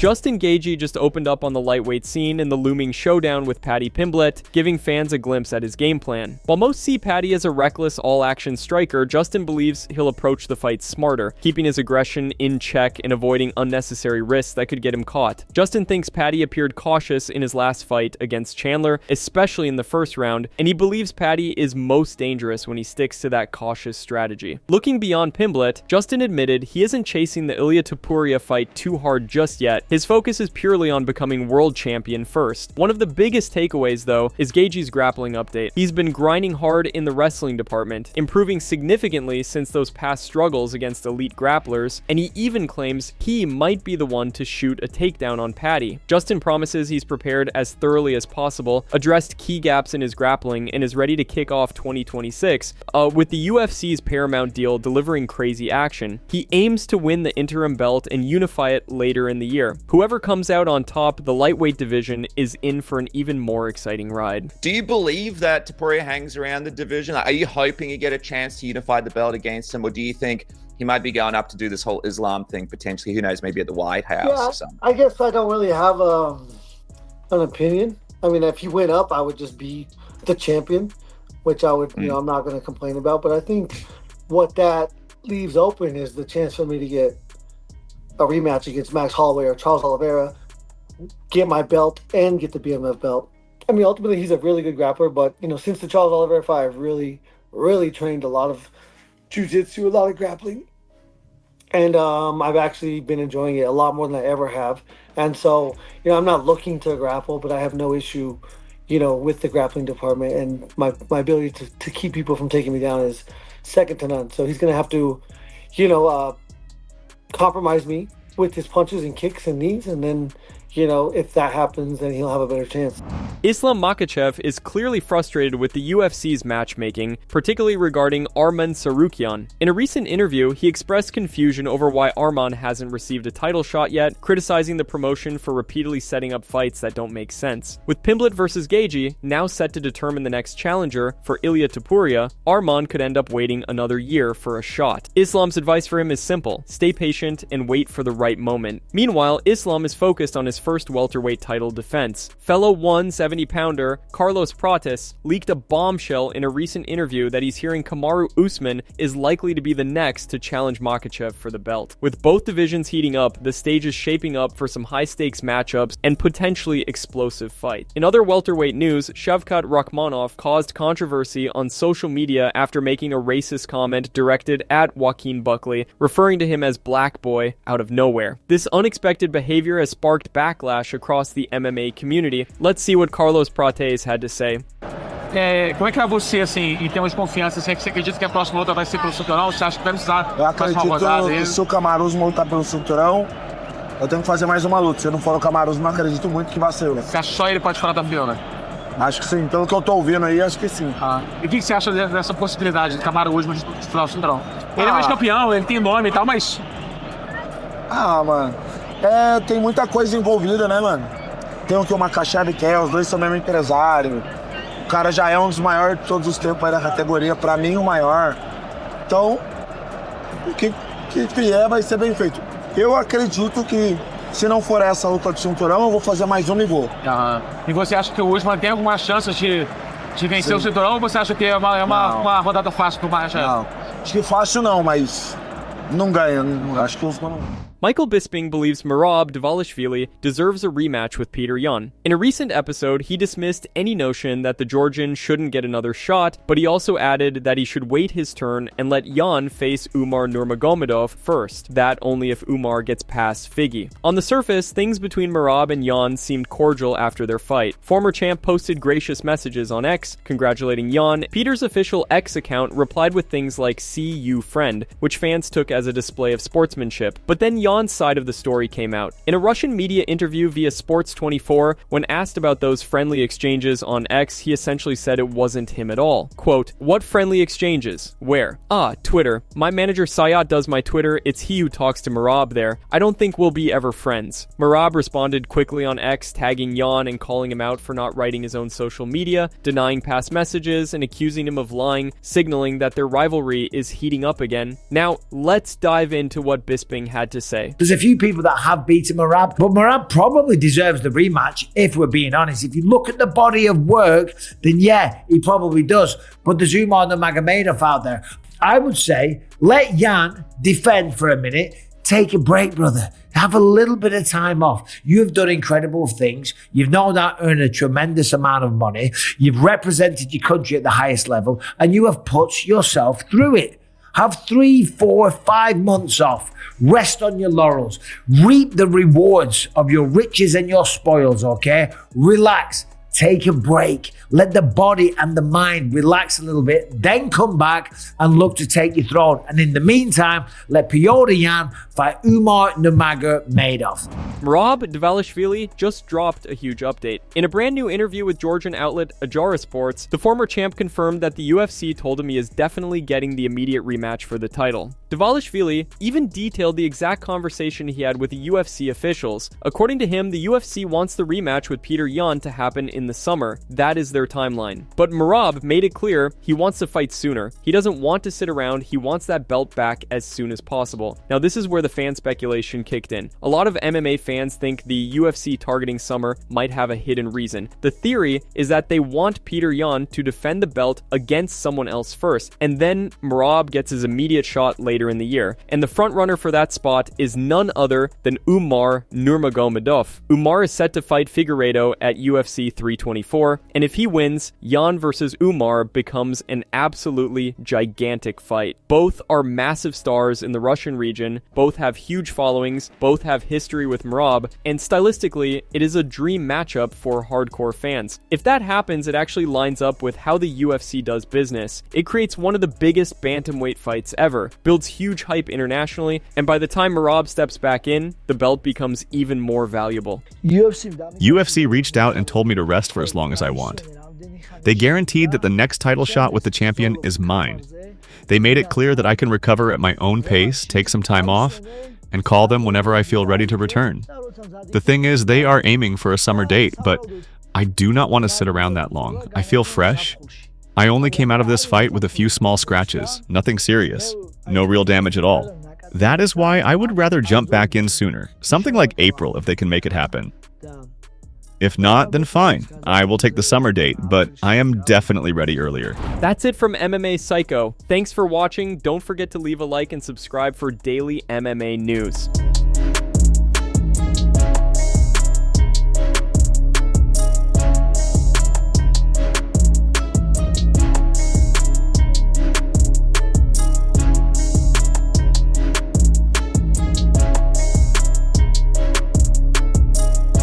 Justin Gaethje just opened up on the lightweight scene in the looming showdown with Paddy Pimblett, giving fans a glimpse at his game plan. While most see Paddy as a reckless, all-action striker, Justin believes he'll approach the fight smarter, keeping his aggression in check and avoiding unnecessary risks that could get him caught. Justin thinks Paddy appeared cautious in his last fight against Chandler, especially in the first round, and he believes Paddy is most dangerous when he sticks to that cautious strategy. Looking beyond Pimblett, Justin admitted he isn't chasing the Ilia Topuria fight too hard just yet. His focus is purely on becoming world champion first. One of the biggest takeaways, though, is Gaethje's grappling update. He's been grinding hard in the wrestling department, improving significantly since those past struggles against elite grapplers, and he even claims he might be the one to shoot a takedown on Paddy. Justin promises he's prepared as thoroughly as possible, addressed key gaps in his grappling, and is ready to kick off 2026, with the UFC's Paramount deal delivering crazy action. He aims to win the interim belt and unify it later in the year. Whoever comes out on top, the lightweight division is in for an even more exciting ride. Do you believe that Topuria hangs around the division? Are you hoping you get a chance to unify the belt against him, or do you think he might be going up to do this whole Islam thing potentially? Who knows, maybe at the White House or something? I guess I don't really have an opinion. I mean, if he went up, I would just be the champion, which I would, I'm not going to complain about. But I think what that leaves open is the chance for me to get a rematch against Max Holloway or Charles Oliveira, get my belt and get the BMF belt. I mean, ultimately, he's a really good grappler, but, since the Charles Oliveira fight, I've really, really trained a lot of jiu-jitsu, a lot of grappling. And I've actually been enjoying it a lot more than I ever have. And so, I'm not looking to grapple, but I have no issue, with the grappling department. And my ability to keep people from taking me down is second to none. So he's going to have to, compromise me with his punches and kicks and knees, and then if that happens, then he'll have a better chance. Islam Makhachev is clearly frustrated with the UFC's matchmaking, particularly regarding Arman Tsarukyan. In a recent interview, he expressed confusion over why Arman hasn't received a title shot yet, criticizing the promotion for repeatedly setting up fights that don't make sense. With Pimblett versus Gaethje now set to determine the next challenger for Ilia Topuria, Arman could end up waiting another year for a shot. Islam's advice for him is simple: stay patient and wait for the right moment. Meanwhile, Islam is focused on his first welterweight title defense. Fellow 170-pounder Carlos Prates leaked a bombshell in a recent interview that he's hearing Kamaru Usman is likely to be the next to challenge Makhachev for the belt. With both divisions heating up, the stage is shaping up for some high-stakes matchups and potentially explosive fights. In other welterweight news, Shavkat Rakhmonov caused controversy on social media after making a racist comment directed at Joaquin Buckley, referring to him as Black Boy out of nowhere. This unexpected behavior has sparked backlash across the MMA community. Let's see what Carlos Prates had to say. Como é que é você, assim, em termos de confiança? Você acredita que a próxima luta vai ser pelo cinturão? Você acha que vai precisar da próxima rodada? Eu acredito que se o Kamaru Usman lutar pelo cinturão, eu tenho que fazer mais uma luta. Se não for o Kamaru Usman, acredito muito que vai ser. Você acha que só ele pode falar da Fiona? Acho que sim. Pelo que eu tô ouvindo aí, acho que sim. E o que você acha dessa possibilidade de Kamaru Usman disputar o cinturão? Ele é mais campeão, ele tem nome e tal, mas... mano... tem muita coisa envolvida, né, mano? Tem o que o Makhachev quer, os dois são mesmo empresário. O cara já é um dos maiores de todos os tempos aí da categoria, pra mim o maior. Então, o que vier vai ser bem feito. Eu acredito que, se não for essa luta de cinturão, eu vou fazer mais uma e vou. E você acha que o Usman tem alguma chance de vencer o cinturão, ou você acha que é uma rodada fácil pro Makhachev? Não, acho que fácil não, mas não ganha. Acho que o Usman não... Michael Bisping believes Merab Dvalishvili deserves a rematch with Petr Yan. In a recent episode, he dismissed any notion that the Georgian shouldn't get another shot, but he also added that he should wait his turn and let Yan face Umar Nurmagomedov first, that only if Umar gets past Figgy. On the surface, things between Merab and Yan seemed cordial after their fight. Former champ posted gracious messages on X, congratulating Yan. Peter's official X account replied with things like "see you friend," which fans took as a display of sportsmanship. But then Yan's side of the story came out. In a Russian media interview via Sports 24, when asked about those friendly exchanges on X, he essentially said it wasn't him at all. Quote, "What friendly exchanges? Where? Twitter. My manager Sayat does my Twitter. It's he who talks to Merab there. I don't think we'll be ever friends." Merab responded quickly on X, tagging Yan and calling him out for not writing his own social media, denying past messages, and accusing him of lying, signaling that their rivalry is heating up again. Now, let's dive into what Bisping had to say say. There's a few people that have beaten Merab, but Merab probably deserves the rematch, if we're being honest. If you look at the body of work, then yeah, he probably does. But there's Umar Nurmagomedov out there. I would say, let Yan defend for a minute. Take a break, brother. Have a little bit of time off. You have done incredible things. You've no doubt earned a tremendous amount of money. You've represented your country at the highest level, and you have put yourself through it. Have 3, 4, 5 months off. Rest on your laurels. Reap the rewards of your riches and your spoils, okay? Relax. Take a break. Let the body and the mind relax a little bit. Then come back and look to take your throne. And in the meantime, let Petr Yan fight Umar Nurmagomedov. Merab Dvalishvili just dropped a huge update. In a brand new interview with Georgian outlet Ajara Sports, the former champ confirmed that the UFC told him he is definitely getting the immediate rematch for the title. Dvalishvili even detailed the exact conversation he had with the UFC officials. According to him, the UFC wants the rematch with Petr Yan to happen in the summer. That is their timeline. But Merab made it clear he wants to fight sooner. He doesn't want to sit around. He wants that belt back as soon as possible. Now, this is where the fan speculation kicked in. A lot of MMA fans think the UFC targeting summer might have a hidden reason. The theory is that they want Petr Yan to defend the belt against someone else first, and then Merab gets his immediate shot later in the year. And the front runner for that spot is none other than Umar Nurmagomedov. Umar is set to fight Figueiredo at UFC 324, and if he wins, Yan versus Umar becomes an absolutely gigantic fight. Both are massive stars in the Russian region, both have huge followings, both have history with Merab, and stylistically, it is a dream matchup for hardcore fans. If that happens, it actually lines up with how the UFC does business. It creates one of the biggest bantamweight fights ever, builds huge hype internationally, and by the time Merab steps back in, the belt becomes even more valuable. UFC reached out and told me to rest for as long as I want. They guaranteed that the next title shot with the champion is mine. They made it clear that I can recover at my own pace, take some time off, and call them whenever I feel ready to return. The thing is, they are aiming for a summer date, but I do not want to sit around that long. I feel fresh. I only came out of this fight with a few small scratches, nothing serious, no real damage at all. That is why I would rather jump back in sooner, something like April if they can make it happen. If not, then fine. I will take the summer date, but I am definitely ready earlier. That's it from MMA Psycho. Thanks for watching. Don't forget to leave a like and subscribe for daily MMA news.